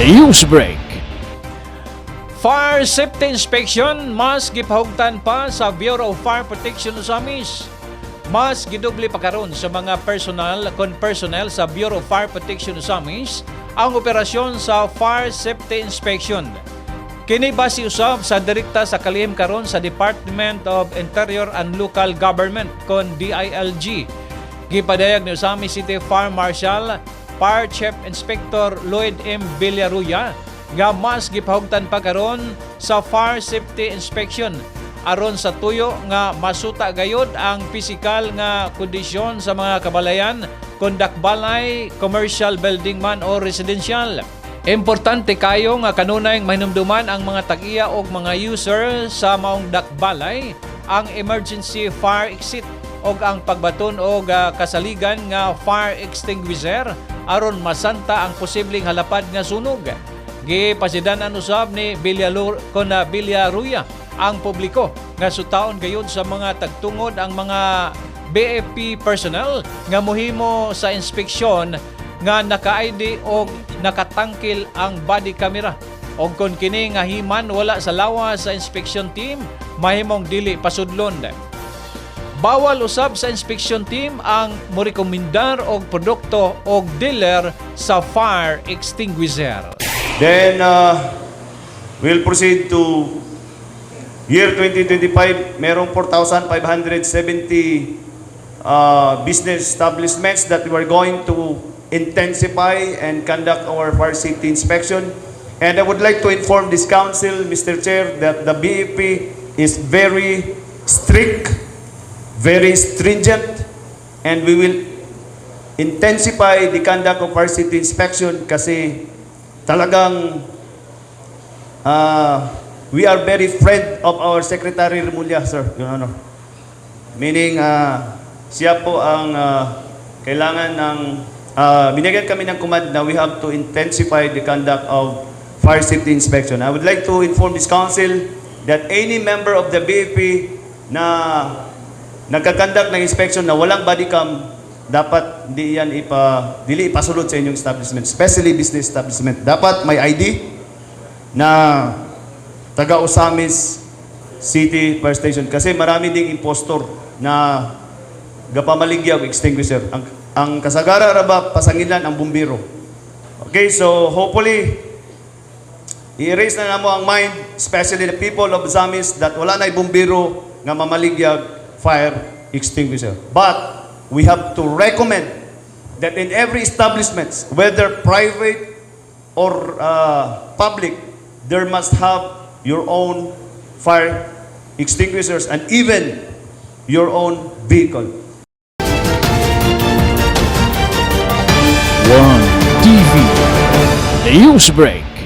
News Break. Fire safety inspection mas gipahugtan pa sa Bureau of Fire Protection sa Amis. Mas gidubli pa karon sa mga personnel sa Bureau of Fire Protection sa Amis ang operasyon sa fire safety inspection. Kini base usab sa direkta sa kalihim karon sa Department of Interior and Local Government kon DILG. Gipadayag ni Usami City Fire Marshal Fire Chief Inspector Lloyd M. Villaruya nga mas gipahugtan pa karon sa fire safety inspection aron sa tuyo nga masuta gayud ang pisikal nga kondisyon sa mga kabalayan kun dakbalay, commercial building man o residential. Importante kayo nga kanunay mahinumduman ang mga tag-iya o mga user sa maong dakbalay ang emergency fire exit o ang pagbaton o kasaligan nga fire extinguisher aron masanta ang posibleng halapad nga sunog. Gipasidanan usab ni Villaruya ang publiko nga sutaon gayud sa mga tagtungod ang mga BFP personnel nga mohimo sa inspeksyon nga naka-ID o nakatangkil ang body camera. O kung kini nga himan wala sa lawas sa inspection team, mahimong dili pasudlon. Bawal usab sa inspection team ang morekomendar og produkto og dealer sa fire extinguisher. Then we'll proceed to year 2025. Merong 4,570 business establishments that we are going to intensify and conduct our fire safety inspection. And I would like to inform this council, Mr. Chair, that the BEP is very strict, very stringent, and we will intensify the conduct of fire safety inspection kasi talagang we are very friend of our Secretary Remulla, sir, Your Honor. Meaning, siya po ang kailangan ng, binigyan kami ng command na we have to intensify the conduct of fire safety inspection. I would like to inform this council that any member of the BEP na nagkakandak ng inspection na walang body cam, dapat dili ipasulod sa inyong establishment, especially business establishment. Dapat may ID na taga Osamis City Fire Station kasi marami ding impostor na gapamaligya og extinguisher. Ang kasagara ra ba pasangilan ang bumbiro. Okay, so hopefully i-erase na namo ang mind, especially the people of Osamis that wala na bumbiro nga mamaligyag fire extinguisher. But we have to recommend that in every establishment, whether private or public, there must have your own fire extinguishers and even your own vehicle. One TV News Break.